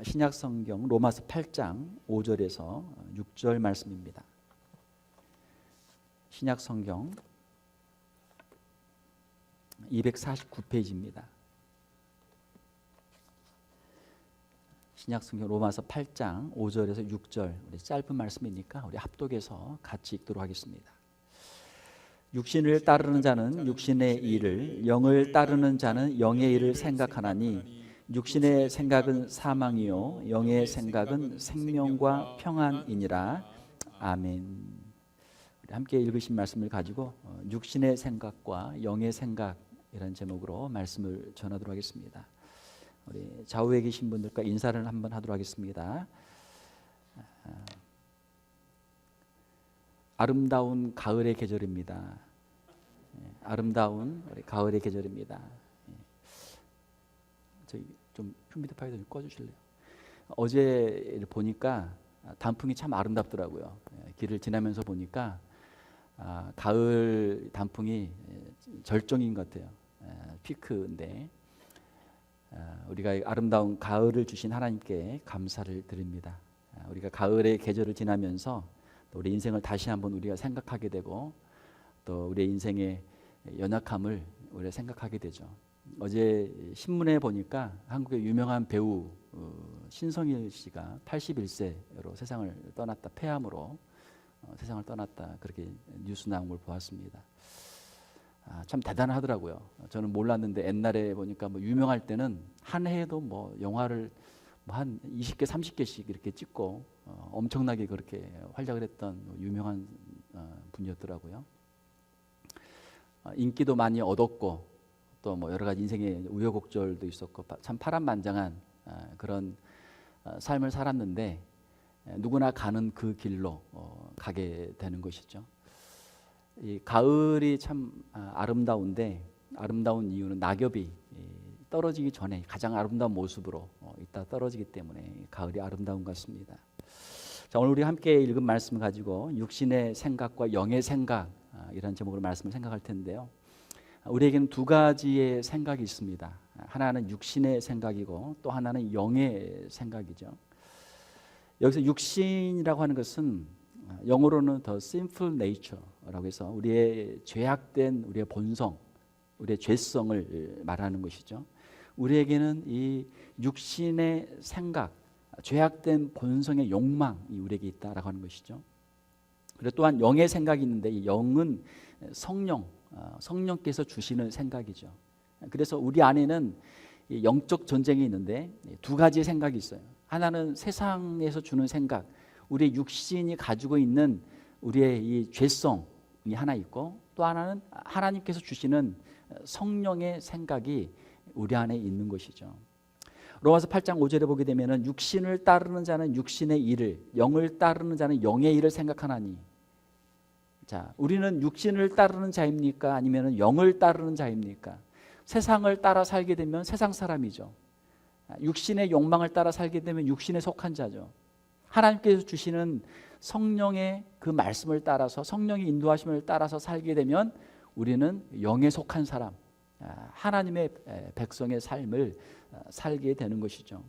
신약 성경 로마서 8장 5절에서 6절 말씀입니다. 신약 성경 249페이지입니다. 신약 성경 로마서 8장 5절에서 6절, 우리 짧은 말씀이니까 우리 합독해서 같이 읽도록 하겠습니다. 육신을 따르는 자는 육신의 일을, 영을 따르는 자는 영의 일을 생각하나니 육신의 생각은 사망이요 영의 생각은 생명과 평안이니라. 아멘. 우리 함께 읽으신 말씀을 가지고 육신의 생각과 영의 생각이라는 제목으로 말씀을 전하도록 하겠습니다. 우리 좌우에 계신 분들과 인사를 한번 하도록 하겠습니다. 아름다운 가을의 계절입니다. 아름다운 가을의 계절입니다. 저희 좀 휴미디파이어 좀 꺼주실래요? 어제 보니까 단풍이 참 아름답더라고요. 길을 지나면서 보니까 가을 단풍이 절정인 것 같아요. 피크인데 우리가 아름다운 가을을 주신 하나님께 감사를 드립니다. 우리가 가을의 계절을 지나면서 또 우리 인생을 다시 한번 우리가 생각하게 되고 또 우리의 인생의 연약함을 우리가 생각하게 되죠. 어제 신문에 보니까 한국의 유명한 배우 신성일 씨가 81세로 세상을 떠났다, 폐암으로 세상을 떠났다, 그렇게 뉴스 나온 걸 보았습니다. 참 대단하더라고요. 저는 몰랐는데 옛날에 보니까 뭐 유명할 때는 한 해에도 뭐 영화를 한 20개, 30개씩 이렇게 찍고 엄청나게 그렇게 활약을 했던 유명한 분이었더라고요. 인기도 많이 얻었고 또 뭐 여러 가지 인생의 우여곡절도 있었고 참 파란만장한 그런 삶을 살았는데 누구나 가는 그 길로 가게 되는 것이죠. 이 가을이 참 아름다운데 아름다운 이유는 낙엽이 떨어지기 전에 가장 아름다운 모습으로 이따 떨어지기 때문에 가을이 아름다운 것 같습니다. 자, 오늘 우리 함께 읽은 말씀 가지고 육신의 생각과 영의 생각 이런 제목으로 말씀을 생각할 텐데요. 우리에게는 두 가지의 생각이 있습니다. 하나는 육신의 생각이고 또 하나는 영의 생각이죠. 여기서 육신이라고 하는 것은 영어로는 the sinful nature라고 해서 우리의 죄악된 우리의 본성, 우리의 죄성을 말하는 것이죠. 우리에게는 이 육신의 생각, 죄악된 본성의 욕망이 우리에게 있다라고 하는 것이죠. 그리고 또한 영의 생각이 있는데 이 영은 성령께서 주시는 생각이죠. 그래서 우리 안에는 영적 전쟁이 있는데 두 가지의 생각이 있어요. 하나는 세상에서 주는 생각, 우리의 육신이 가지고 있는 우리의 이 죄성이 하나 있고 또 하나는 하나님께서 주시는 성령의 생각이 우리 안에 있는 것이죠. 로마서 8장 5절에 보게 되면은 육신을 따르는 자는 육신의 일을, 영을 따르는 자는 영의 일을 생각하나니. 자, 우리는 육신을 따르는 자입니까? 아니면 영을 따르는 자입니까? 세상을 따라 살게 되면 세상 사람이죠. 육신의 욕망을 따라 살게 되면 육신에 속한 자죠. 하나님께서 주시는 성령의 그 말씀을 따라서 성령의 인도하심을 따라서 살게 되면 우리는 영에 속한 사람, 하나님의 백성의 삶을 살게 되는 것이죠.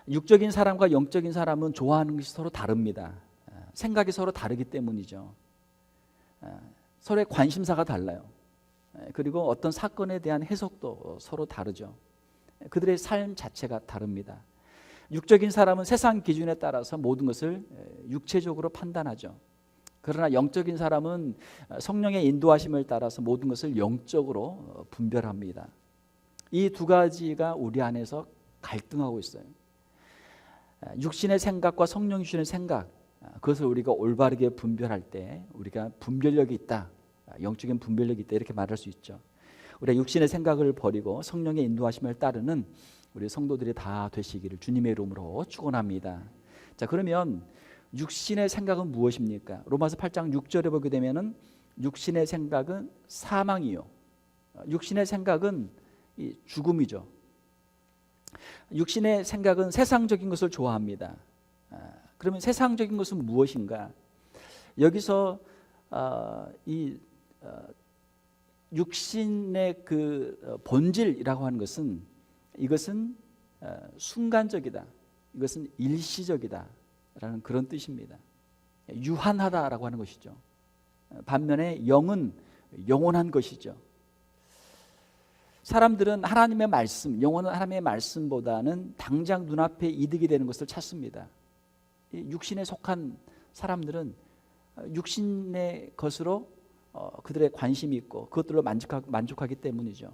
육적인 사람과 영적인 사람은 좋아하는 것이 서로 다릅니다. 생각이 서로 다르기 때문이죠. 서로의 관심사가 달라요. 그리고 어떤 사건에 대한 해석도 서로 다르죠. 그들의 삶 자체가 다릅니다. 육적인 사람은 세상 기준에 따라서 모든 것을 육체적으로 판단하죠. 그러나 영적인 사람은 성령의 인도하심을 따라서 모든 것을 영적으로 분별합니다. 이 두 가지가 우리 안에서 갈등하고 있어요. 육신의 생각과 성령이 주시는 생각, 그것을 우리가 올바르게 분별할 때 우리가 분별력이 있다, 영적인 분별력이 있다 이렇게 말할 수 있죠. 우리가 육신의 생각을 버리고 성령의 인도하심을 따르는 우리 성도들이 다 되시기를 주님의 이름으로 축원합니다. 자, 그러면 육신의 생각은 무엇입니까? 로마서 8장 6절에 보게 되면은 육신의 생각은 사망이요. 육신의 생각은 죽음이죠. 육신의 생각은 세상적인 것을 좋아합니다. 그러면 세상적인 것은 무엇인가? 여기서 육신의 그 본질이라고 하는 것은 이것은 순간적이다. 이것은 일시적이다 라는 그런 뜻입니다. 유한하다라고 하는 것이죠. 반면에 영은 영원한 것이죠. 사람들은 하나님의 말씀, 영원한 하나님의 말씀보다는 당장 눈앞에 이득이 되는 것을 찾습니다. 육신에 속한 사람들은 육신의 것으로 그들의 관심이 있고 그것들로 만족하기 때문이죠.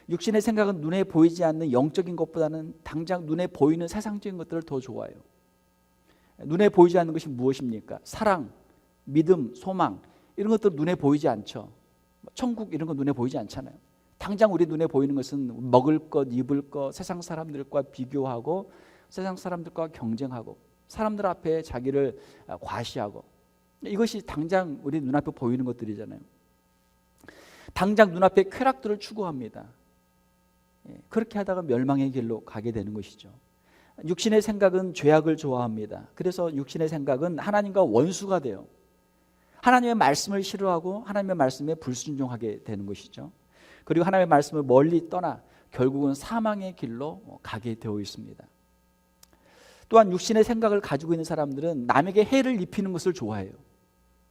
육신의 생각은 눈에 보이지 않는 영적인 것보다는 당장 눈에 보이는 세상적인 것들을 더 좋아해요. 눈에 보이지 않는 것이 무엇입니까? 사랑, 믿음, 소망 이런 것들 눈에 보이지 않죠. 천국 이런 거 눈에 보이지 않잖아요. 당장 우리 눈에 보이는 것은 먹을 것, 입을 것, 세상 사람들과 비교하고 세상 사람들과 경쟁하고 사람들 앞에 자기를 과시하고 이것이 당장 우리 눈앞에 보이는 것들이잖아요. 당장 눈앞에 쾌락들을 추구합니다. 그렇게 하다가 멸망의 길로 가게 되는 것이죠. 육신의 생각은 죄악을 좋아합니다. 그래서 육신의 생각은 하나님과 원수가 돼요. 하나님의 말씀을 싫어하고 하나님의 말씀에 불순종하게 되는 것이죠. 그리고 하나님의 말씀을 멀리 떠나 결국은 사망의 길로 가게 되어 있습니다. 또한 육신의 생각을 가지고 있는 사람들은 남에게 해를 입히는 것을 좋아해요.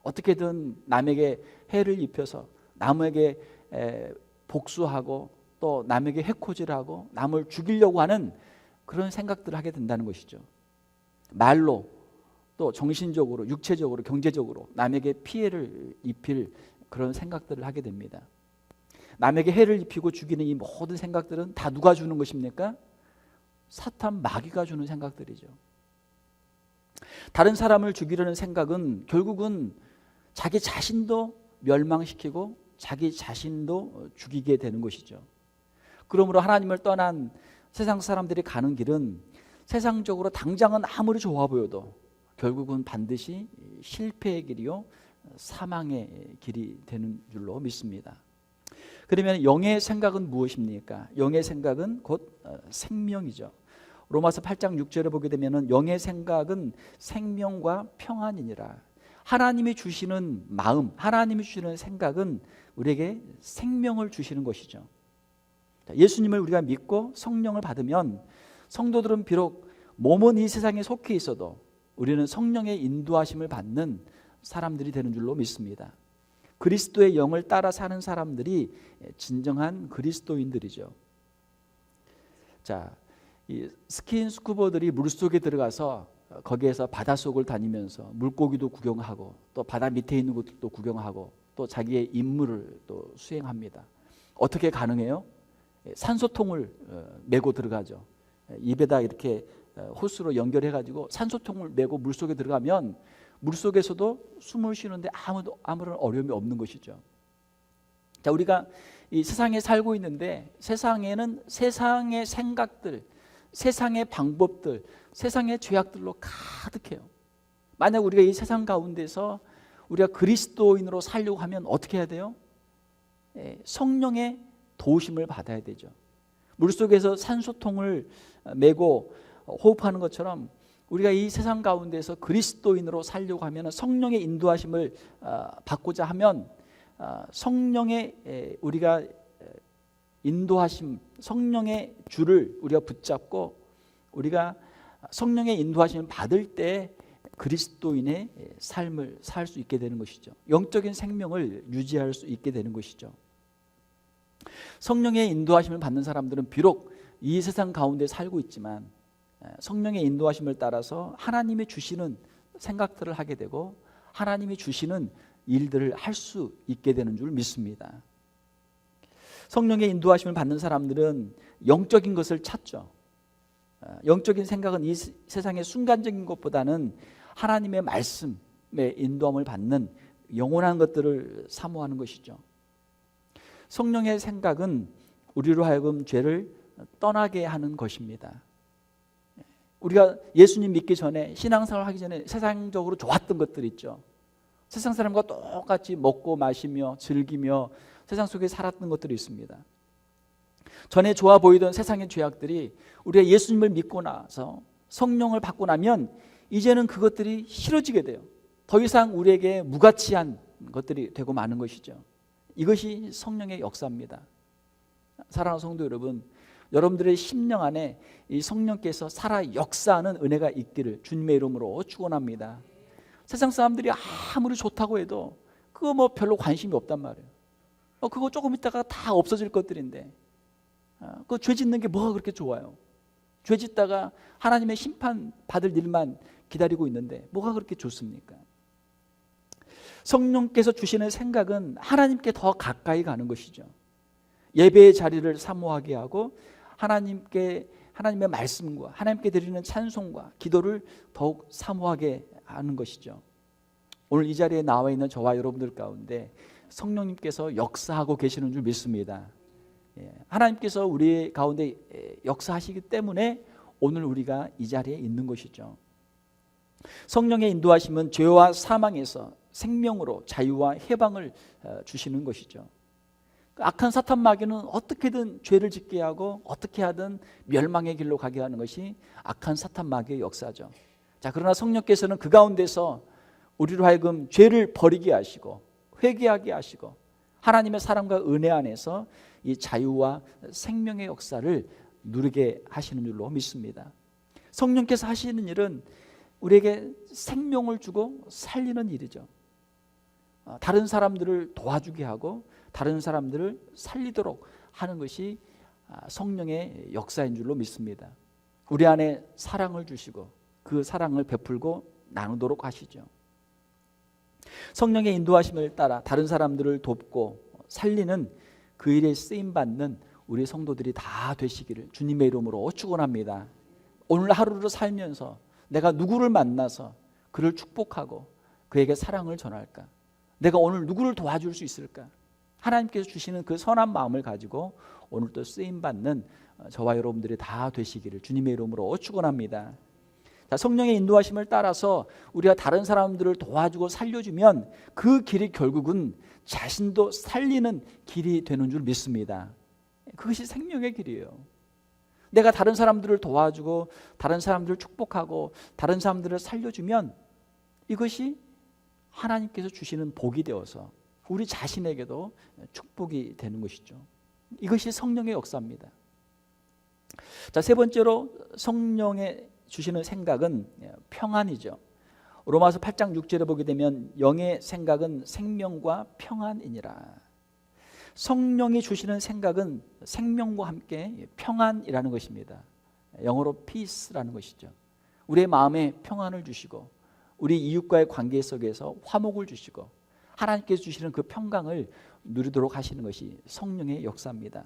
어떻게든 남에게 해를 입혀서 남에게 복수하고 또 남에게 해코지하고 남을 죽이려고 하는 그런 생각들을 하게 된다는 것이죠. 말로 또 정신적으로, 육체적으로, 경제적으로 남에게 피해를 입힐 그런 생각들을 하게 됩니다. 남에게 해를 입히고 죽이는 이 모든 생각들은 다 누가 주는 것입니까? 사탄 마귀가 주는 생각들이죠. 다른 사람을 죽이려는 생각은 결국은 자기 자신도 멸망시키고 자기 자신도 죽이게 되는 것이죠. 그러므로 하나님을 떠난 세상 사람들이 가는 길은 세상적으로 당장은 아무리 좋아 보여도 결국은 반드시 실패의 길이요 사망의 길이 되는 줄로 믿습니다. 그러면 영의 생각은 무엇입니까? 영의 생각은 곧 생명이죠. 로마서 8장 6절에 보게 되면 영의 생각은 생명과 평안이니라. 하나님이 주시는 마음, 하나님이 주시는 생각은 우리에게 생명을 주시는 것이죠. 예수님을 우리가 믿고 성령을 받으면 성도들은 비록 몸은 이 세상에 속해 있어도 우리는 성령의 인도하심을 받는 사람들이 되는 줄로 믿습니다. 그리스도의 영을 따라 사는 사람들이 진정한 그리스도인들이죠. 자, 이 스킨스쿠버들이 물속에 들어가서 거기에서 바닷속을 다니면서 물고기도 구경하고 또 바다 밑에 있는 것도 구경하고 또 자기의 임무를 또 수행합니다. 어떻게 가능해요? 산소통을 메고 들어가죠. 입에다 이렇게 호스로 연결해 가지고 산소통을 메고 물속에 들어가면 물속에서도 숨을 쉬는데 아무런 어려움이 없는 것이죠. 자, 우리가 이 세상에 살고 있는데 세상에는 세상의 생각들, 세상의 방법들, 세상의 죄악들로 가득해요. 만약 우리가 이 세상 가운데서 우리가 그리스도인으로 살려고 하면 어떻게 해야 돼요? 성령의 도우심을 받아야 되죠. 물속에서 산소통을 메고 호흡하는 것처럼 우리가 이 세상 가운데서 그리스도인으로 살려고 하면 성령의 인도하심을 받고자 하면 성령의 우리가 인도하심, 성령의 줄을 우리가 붙잡고 우리가 성령의 인도하심을 받을 때 그리스도인의 삶을 살 수 있게 되는 것이죠. 영적인 생명을 유지할 수 있게 되는 것이죠. 성령의 인도하심을 받는 사람들은 비록 이 세상 가운데 살고 있지만 성령의 인도하심을 따라서 하나님이 주시는 생각들을 하게 되고 하나님이 주시는 일들을 할 수 있게 되는 줄 믿습니다. 성령의 인도하심을 받는 사람들은 영적인 것을 찾죠. 영적인 생각은 이 세상의 순간적인 것보다는 하나님의 말씀의 인도함을 받는 영원한 것들을 사모하는 것이죠. 성령의 생각은 우리로 하여금 죄를 떠나게 하는 것입니다. 우리가 예수님 믿기 전에 신앙생활 하기 전에 세상적으로 좋았던 것들 있죠. 세상 사람과 똑같이 먹고 마시며 즐기며 세상 속에 살았던 것들이 있습니다. 전에 좋아 보이던 세상의 죄악들이 우리가 예수님을 믿고 나서 성령을 받고 나면 이제는 그것들이 싫어지게 돼요. 더 이상 우리에게 무가치한 것들이 되고 마는 것이죠. 이것이 성령의 역사입니다. 사랑하는 성도 여러분, 여러분들의 심령 안에 이 성령께서 살아 역사하는 은혜가 있기를 주님의 이름으로 축원합니다. 세상 사람들이 아무리 좋다고 해도 그거 뭐 별로 관심이 없단 말이에요. 그거 조금 있다가 다 없어질 것들인데 그 죄 짓는 게 뭐가 그렇게 좋아요? 죄 짓다가 하나님의 심판 받을 일만 기다리고 있는데 뭐가 그렇게 좋습니까? 성령께서 주시는 생각은 하나님께 더 가까이 가는 것이죠. 예배의 자리를 사모하게 하고 하나님의 말씀과 하나님께 드리는 찬송과 기도를 더욱 사모하게 하는 것이죠. 오늘 이 자리에 나와 있는 저와 여러분들 가운데 성령님께서 역사하고 계시는 줄 믿습니다. 하나님께서 우리 가운데 역사하시기 때문에 오늘 우리가 이 자리에 있는 것이죠. 성령의 인도하심은 죄와 사망에서 생명으로 자유와 해방을 주시는 것이죠. 악한 사탄 마귀는 어떻게든 죄를 짓게 하고 어떻게 하든 멸망의 길로 가게 하는 것이 악한 사탄 마귀의 역사죠. 자, 그러나 성령께서는 그 가운데서 우리로 하여금 죄를 버리게 하시고 회개하게 하시고 하나님의 사랑과 은혜 안에서 이 자유와 생명의 역사를 누리게 하시는 줄로 믿습니다. 성령께서 하시는 일은 우리에게 생명을 주고 살리는 일이죠. 다른 사람들을 도와주게 하고 다른 사람들을 살리도록 하는 것이 성령의 역사인 줄로 믿습니다. 우리 안에 사랑을 주시고 그 사랑을 베풀고 나누도록 하시죠. 성령의 인도하심을 따라 다른 사람들을 돕고 살리는 그 일에 쓰임받는 우리 성도들이 다 되시기를 주님의 이름으로 축원합니다. 오늘 하루를 살면서 내가 누구를 만나서 그를 축복하고 그에게 사랑을 전할까? 내가 오늘 누구를 도와줄 수 있을까? 하나님께서 주시는 그 선한 마음을 가지고 오늘 또 쓰임받는 저와 여러분들이 다 되시기를 주님의 이름으로 축원합니다. 자, 성령의 인도하심을 따라서 우리가 다른 사람들을 도와주고 살려주면 그 길이 결국은 자신도 살리는 길이 되는 줄 믿습니다. 그것이 생명의 길이에요. 내가 다른 사람들을 도와주고 다른 사람들을 축복하고 다른 사람들을 살려주면 이것이 하나님께서 주시는 복이 되어서 우리 자신에게도 축복이 되는 것이죠. 이것이 성령의 역사입니다. 자, 세 번째로 성령의 주시는 생각은 평안이죠. 로마서 8장 6절에 보게 되면 영의 생각은 생명과 평안이니라. 성령이 주시는 생각은 생명과 함께 평안이라는 것입니다. 영어로 peace라는 것이죠. 우리의 마음에 평안을 주시고 우리 이웃과의 관계 속에서 화목을 주시고 하나님께서 주시는 그 평강을 누리도록 하시는 것이 성령의 역사입니다.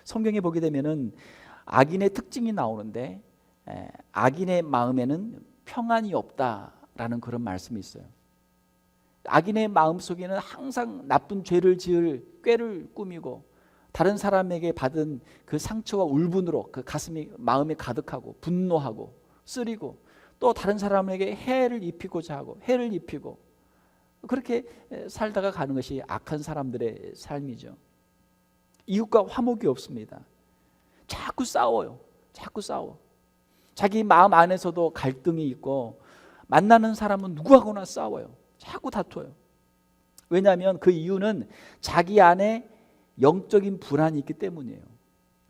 성경에 보게 되면은 악인의 특징이 나오는데 악인의 마음에는 평안이 없다라는 그런 말씀이 있어요. 악인의 마음 속에는 항상 나쁜 죄를 지을 꾀를 꾸미고 다른 사람에게 받은 그 상처와 울분으로 그 가슴이 마음에 가득하고 분노하고 쓰리고 또 다른 사람에게 해를 입히고자 하고 해를 입히고 그렇게 살다가 가는 것이 악한 사람들의 삶이죠. 이웃과 화목이 없습니다. 자꾸 싸워요. 자꾸 싸워. 자기 마음 안에서도 갈등이 있고 만나는 사람은 누구하고나 싸워요. 자꾸 다퉈요. 왜냐하면 그 이유는 자기 안에 영적인 불안이 있기 때문이에요.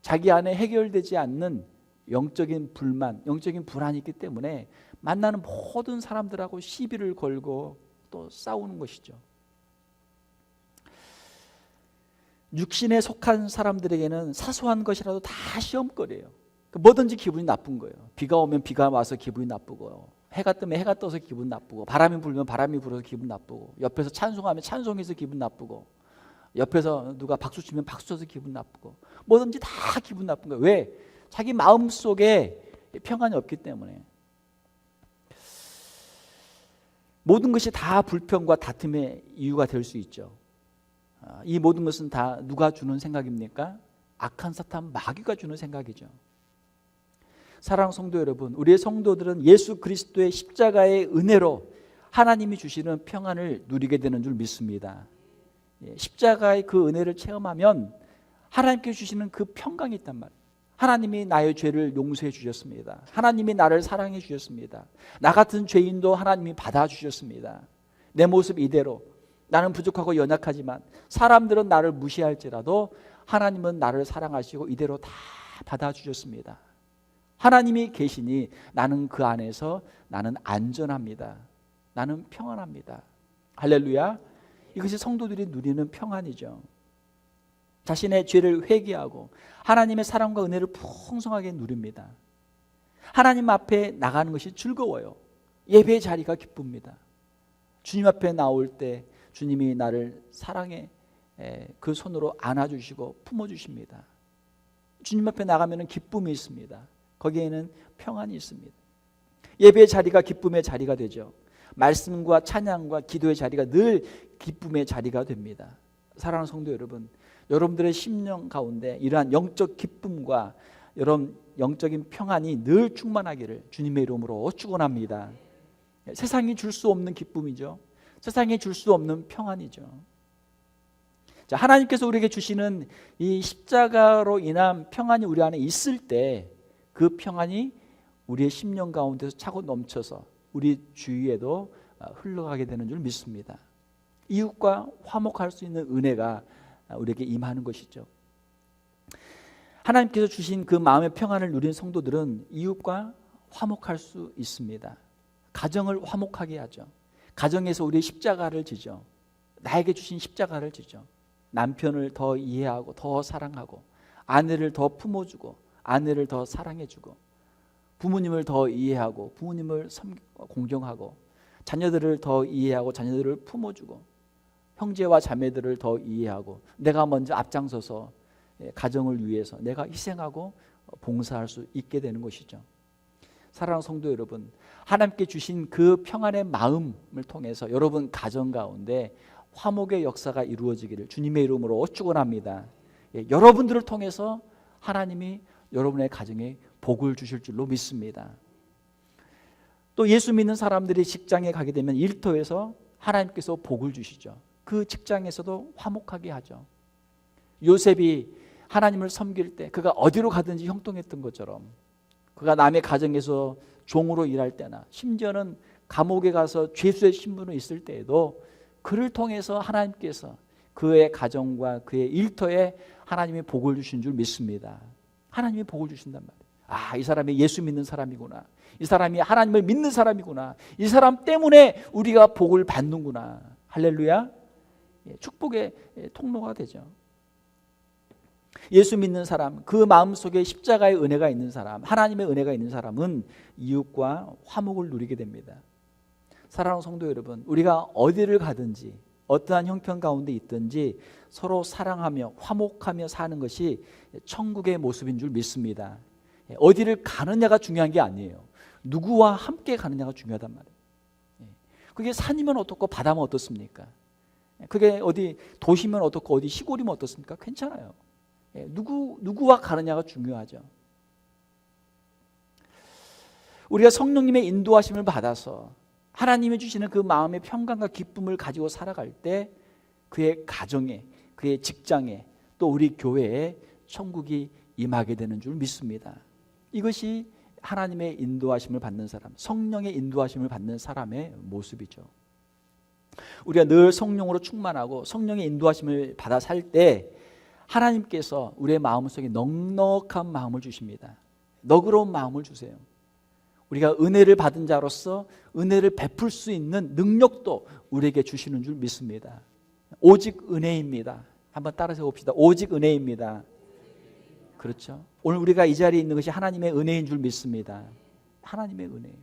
자기 안에 해결되지 않는 영적인 불만, 영적인 불안이 있기 때문에 만나는 모든 사람들하고 시비를 걸고 또 싸우는 것이죠. 육신에 속한 사람들에게는 사소한 것이라도 다 시험거리예요. 뭐든지 기분이 나쁜 거예요. 비가 오면 비가 와서 기분이 나쁘고요. 해가 뜨면 해가 떠서 기분 나쁘고 바람이 불면 바람이 불어서 기분 나쁘고 옆에서 찬송하면 찬송해서 기분 나쁘고 옆에서 누가 박수 치면 박수 쳐서 기분 나쁘고 뭐든지 다 기분 나쁜 거예요. 왜? 자기 마음속에 평안이 없기 때문에. 모든 것이 다 불평과 다툼의 이유가 될 수 있죠. 이 모든 것은 다 누가 주는 생각입니까? 악한 사탄 마귀가 주는 생각이죠. 사랑하는 성도 여러분, 우리의 성도들은 예수 그리스도의 십자가의 은혜로 하나님이 주시는 평안을 누리게 되는 줄 믿습니다. 십자가의 그 은혜를 체험하면 하나님께 주시는 그 평강이 있단 말이에요. 하나님이 나의 죄를 용서해 주셨습니다. 하나님이 나를 사랑해 주셨습니다. 나 같은 죄인도 하나님이 받아주셨습니다. 내 모습 이대로 나는 부족하고 연약하지만 사람들은 나를 무시할지라도 하나님은 나를 사랑하시고 이대로 다 받아주셨습니다. 하나님이 계시니 나는 그 안에서 나는 안전합니다. 나는 평안합니다. 할렐루야. 이것이 성도들이 누리는 평안이죠. 자신의 죄를 회개하고 하나님의 사랑과 은혜를 풍성하게 누립니다. 하나님 앞에 나가는 것이 즐거워요. 예배의 자리가 기쁩니다. 주님 앞에 나올 때 주님이 나를 사랑해 그 손으로 안아주시고 품어주십니다. 주님 앞에 나가면 기쁨이 있습니다. 거기에는 평안이 있습니다. 예배의 자리가 기쁨의 자리가 되죠. 말씀과 찬양과 기도의 자리가 늘 기쁨의 자리가 됩니다. 사랑하는 성도 여러분, 여러분들의 심령 가운데 이러한 영적 기쁨과 여러분 영적인 평안이 늘 충만하기를 주님의 이름으로 축원합니다. 세상이 줄 수 없는 기쁨이죠. 세상이 줄 수 없는 평안이죠. 자, 하나님께서 우리에게 주시는 이 십자가로 인한 평안이 우리 안에 있을 때 그 평안이 우리의 심령 가운데서 차고 넘쳐서 우리 주위에도 흘러가게 되는 줄 믿습니다. 이웃과 화목할 수 있는 은혜가 우리에게 임하는 것이죠. 하나님께서 주신 그 마음의 평안을 누린 성도들은 이웃과 화목할 수 있습니다. 가정을 화목하게 하죠. 가정에서 우리의 십자가를 지죠. 나에게 주신 십자가를 지죠. 남편을 더 이해하고 더 사랑하고, 아내를 더 품어주고 아내를 더 사랑해주고, 부모님을 더 이해하고 부모님을 공경하고, 자녀들을 더 이해하고 자녀들을 품어주고, 형제와 자매들을 더 이해하고, 내가 먼저 앞장서서 가정을 위해서 내가 희생하고 봉사할 수 있게 되는 것이죠. 사랑하는 성도 여러분, 하나님께 주신 그 평안의 마음을 통해서 여러분 가정 가운데 화목의 역사가 이루어지기를 주님의 이름으로 축원합니다. 여러분들을 통해서 하나님이 여러분의 가정에 복을 주실 줄로 믿습니다. 또 예수 믿는 사람들이 직장에 가게 되면 일터에서 하나님께서 복을 주시죠. 그 직장에서도 화목하게 하죠. 요셉이 하나님을 섬길 때 그가 어디로 가든지 형통했던 것처럼, 그가 남의 가정에서 종으로 일할 때나 심지어는 감옥에 가서 죄수의 신분으로 있을 때에도 그를 통해서 하나님께서 그의 가정과 그의 일터에 하나님이 복을 주신 줄 믿습니다. 하나님이 복을 주신단 말이에요. 아, 이 사람이 예수 믿는 사람이구나. 이 사람이 하나님을 믿는 사람이구나. 이 사람 때문에 우리가 복을 받는구나. 할렐루야. 축복의 통로가 되죠. 예수 믿는 사람, 그 마음속에 십자가의 은혜가 있는 사람, 하나님의 은혜가 있는 사람은 이웃과 화목을 누리게 됩니다. 사랑하는 성도 여러분, 우리가 어디를 가든지 어떠한 형편 가운데 있든지 서로 사랑하며 화목하며 사는 것이 천국의 모습인 줄 믿습니다. 어디를 가느냐가 중요한 게 아니에요. 누구와 함께 가느냐가 중요하단 말이에요. 그게 산이면 어떻고 바다면 어떻습니까? 그게 어디 도시면 어떻고 어디 시골이면 어떻습니까? 괜찮아요. 누구와 가느냐가 중요하죠. 우리가 성령님의 인도하심을 받아서 하나님이 주시는 그 마음의 평강과 기쁨을 가지고 살아갈 때 그의 가정에, 그의 직장에, 또 우리 교회에 천국이 임하게 되는 줄 믿습니다. 이것이 하나님의 인도하심을 받는 사람, 성령의 인도하심을 받는 사람의 모습이죠. 우리가 늘 성령으로 충만하고 성령의 인도하심을 받아 살 때 하나님께서 우리의 마음속에 넉넉한 마음을 주십니다. 너그러운 마음을 주세요. 우리가 은혜를 받은 자로서 은혜를 베풀 수 있는 능력도 우리에게 주시는 줄 믿습니다. 오직 은혜입니다. 한번 따라서 봅시다. 오직 은혜입니다. 그렇죠? 오늘 우리가 이 자리에 있는 것이 하나님의 은혜인 줄 믿습니다. 하나님의 은혜예요.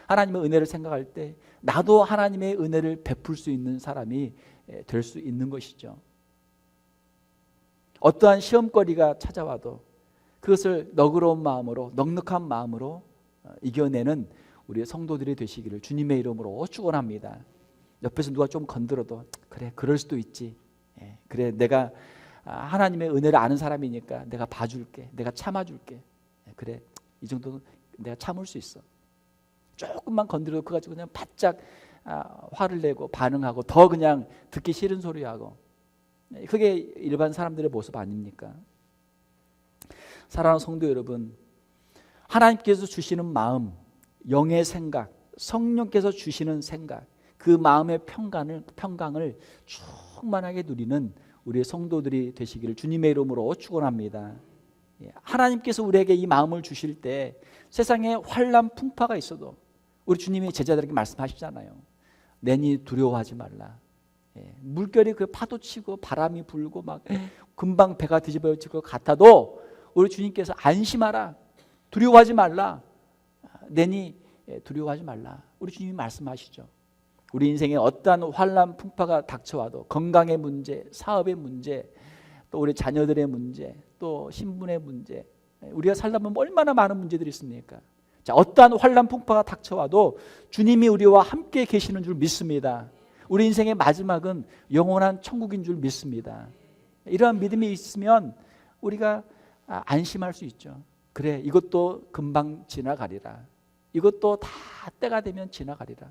하나님의 은혜를 생각할 때 나도 하나님의 은혜를 베풀 수 있는 사람이 될 수 있는 것이죠. 어떠한 시험거리가 찾아와도 그것을 너그러운 마음으로, 넉넉한 마음으로 이겨내는 우리의 성도들이 되시기를 주님의 이름으로 축원합니다. 옆에서 누가 좀 건드려도 그래, 그럴 수도 있지. 그래, 내가 하나님의 은혜를 아는 사람이니까 내가 봐줄게, 내가 참아줄게. 그래, 이 정도는 내가 참을 수 있어. 조금만 건드려도 그거 가지고 그냥 바짝 화를 내고 반응하고 더 그냥 듣기 싫은 소리하고, 그게 일반 사람들의 모습 아닙니까? 사랑하는 성도 여러분, 하나님께서 주시는 마음, 영의 생각, 성령께서 주시는 생각, 그 마음의 평강을 충만하게 누리는 우리의 성도들이 되시기를 주님의 이름으로 축원합니다. 하나님께서 우리에게 이 마음을 주실 때 세상에 환난 풍파가 있어도 우리 주님이 제자들에게 말씀하시잖아요. 내니 두려워하지 말라. 물결이 그 파도치고 바람이 불고 막 금방 배가 뒤집어질 것 같아도 우리 주님께서 안심하라. 두려워하지 말라. 내니 두려워하지 말라. 우리 주님이 말씀하시죠. 우리 인생에 어떠한 환난 풍파가 닥쳐와도 건강의 문제, 사업의 문제, 또 우리 자녀들의 문제, 또 신분의 문제, 우리가 살다 보면 얼마나 많은 문제들이 있습니까? 자, 어떠한 환난 풍파가 닥쳐와도 주님이 우리와 함께 계시는 줄 믿습니다. 우리 인생의 마지막은 영원한 천국인 줄 믿습니다. 이러한 믿음이 있으면 우리가 안심할 수 있죠. 그래, 이것도 금방 지나가리라. 이것도 다 때가 되면 지나가리라.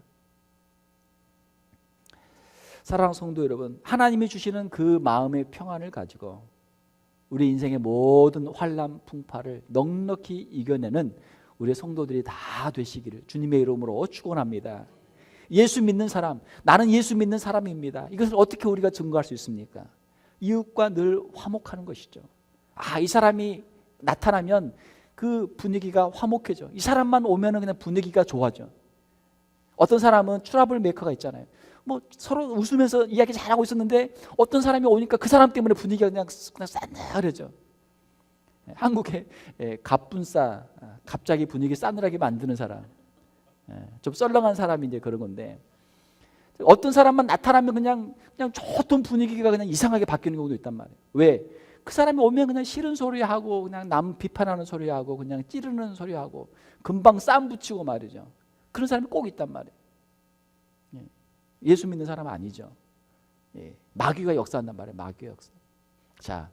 사랑하는 성도 여러분, 하나님이 주시는 그 마음의 평안을 가지고 우리 인생의 모든 환난 풍파를 넉넉히 이겨내는 우리 성도들이 다 되시기를 주님의 이름으로 축원합니다. 예수 믿는 사람, 나는 예수 믿는 사람입니다. 이것을 어떻게 우리가 증거할 수 있습니까? 이웃과 늘 화목하는 것이죠. 이 사람이 나타나면 그 분위기가 화목해져. 이 사람만 오면은 그냥 분위기가 좋아져. 어떤 사람은 트러블 메이커가 있잖아요. 뭐 서로 웃으면서 이야기 잘하고 있었는데 어떤 사람이 오니까 그 사람 때문에 분위기가 그냥 싸늘해져. 한국의 갑분싸, 갑자기 분위기 싸늘하게 만드는 사람, 좀 썰렁한 사람이 이제 그런 건데, 어떤 사람만 나타나면 그냥 좋던 분위기가 그냥 이상하게 바뀌는 경우도 있단 말이에요. 왜? 그 사람이 오면 그냥 싫은 소리 하고 그냥 남 비판하는 소리 하고 그냥 찌르는 소리 하고 금방 쌈 붙이고 말이죠. 그런 사람이 꼭 있단 말이에요. 예수 믿는 사람은 아니죠. 마귀가 역사한단 말이에요. 마귀가 역사. 자,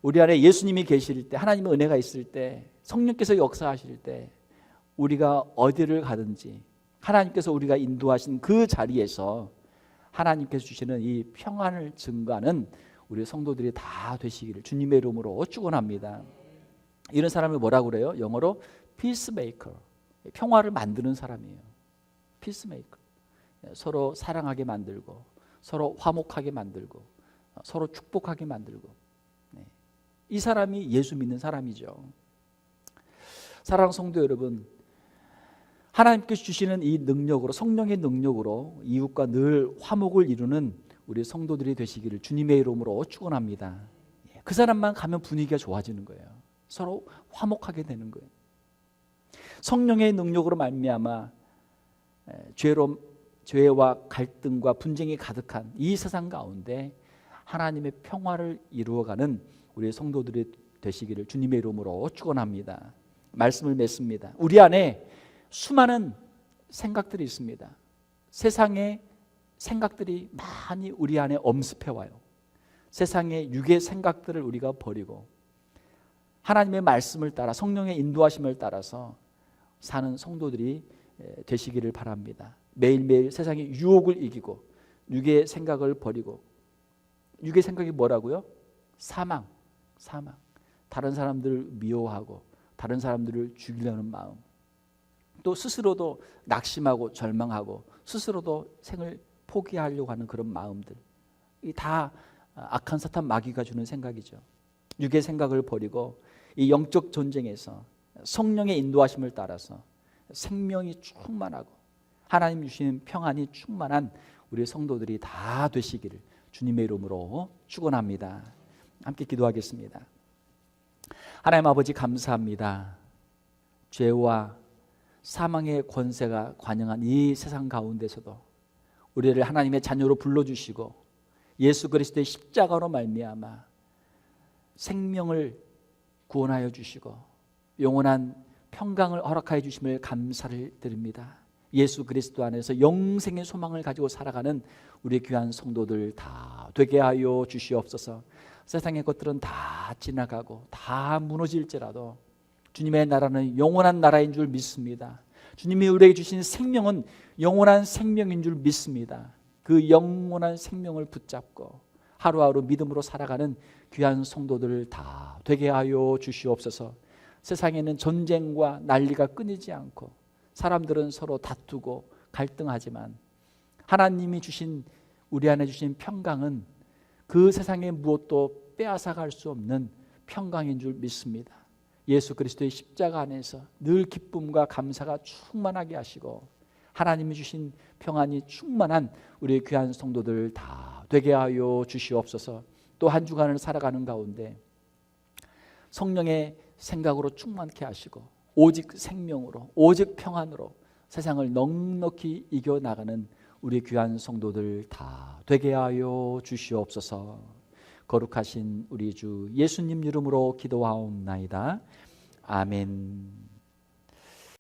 우리 안에 예수님이 계실 때, 하나님의 은혜가 있을 때, 성령께서 역사하실 때 우리가 어디를 가든지 하나님께서 우리가 인도하신 그 자리에서 하나님께서 주시는 이 평안을 증거하는 우리 성도들이 다 되시기를 주님의 이름으로 축원합니다. 이런 사람을 뭐라고 그래요? 영어로 peacemaker, 평화를 만드는 사람이에요. peacemaker. 서로 사랑하게 만들고 서로 화목하게 만들고 서로 축복하게 만들고, 이 사람이 예수 믿는 사람이죠. 사랑하는 성도 여러분, 하나님께서 주시는 이 능력으로, 성령의 능력으로 이웃과 늘 화목을 이루는 우리 성도들이 되시기를 주님의 이름으로 축원합니다. 그 사람만 가면 분위기가 좋아지는 거예요. 서로 화목하게 되는 거예요. 성령의 능력으로 말미암아 죄와 갈등과 분쟁이 가득한 이 세상 가운데 하나님의 평화를 이루어가는 우리 성도들이 되시기를 주님의 이름으로 축원합니다. 말씀을 맺습니다. 우리 안에 수많은 생각들이 있습니다. 세상의 생각들이 많이 우리 안에 엄습해와요. 세상의 육의 생각들을 우리가 버리고 하나님의 말씀을 따라 성령의 인도하심을 따라서 사는 성도들이 되시기를 바랍니다. 매일매일 세상의 유혹을 이기고 육의 생각을 버리고, 육의 생각이 뭐라고요? 사망. 다른 사람들을 미워하고 다른 사람들을 죽이려는 마음, 또 스스로도 낙심하고 절망하고 스스로도 생을 포기하려고 하는 그런 마음들, 이 다 악한 사탄 마귀가 주는 생각이죠. 육의 생각을 버리고 이 영적 전쟁에서 성령의 인도하심을 따라서 생명이 충만하고 하나님 주시는 평안이 충만한 우리 성도들이 다 되시기를 주님의 이름으로 축원합니다. 함께 기도하겠습니다. 하나님 아버지, 감사합니다. 죄와 사망의 권세가 관영한 이 세상 가운데서도 우리를 하나님의 자녀로 불러주시고 예수 그리스도의 십자가로 말미암아 생명을 구원하여 주시고 영원한 평강을 허락하여 주심을 감사를 드립니다. 예수 그리스도 안에서 영생의 소망을 가지고 살아가는 우리 귀한 성도들 다 되게 하여 주시옵소서. 세상의 것들은 다 지나가고 다 무너질지라도 주님의 나라는 영원한 나라인 줄 믿습니다. 주님이 우리에게 주신 생명은 영원한 생명인 줄 믿습니다. 그 영원한 생명을 붙잡고 하루하루 믿음으로 살아가는 귀한 성도들을 다 되게 하여 주시옵소서. 세상에는 전쟁과 난리가 끊이지 않고 사람들은 서로 다투고 갈등하지만 하나님이 주신, 우리 안에 주신 평강은 그 세상의 무엇도 빼앗아갈 수 없는 평강인 줄 믿습니다. 예수 그리스도의 십자가 안에서 늘 기쁨과 감사가 충만하게 하시고 하나님이 주신 평안이 충만한 우리 귀한 성도들 다 되게 하여 주시옵소서. 또 한 주간을 살아가는 가운데 성령의 생각으로 충만케 하시고 오직 생명으로 오직 평안으로 세상을 넉넉히 이겨나가는 우리 귀한 성도들 다 되게 하여 주시옵소서. 거룩하신 우리 주 예수님 이름으로 기도하옵나이다. 아멘.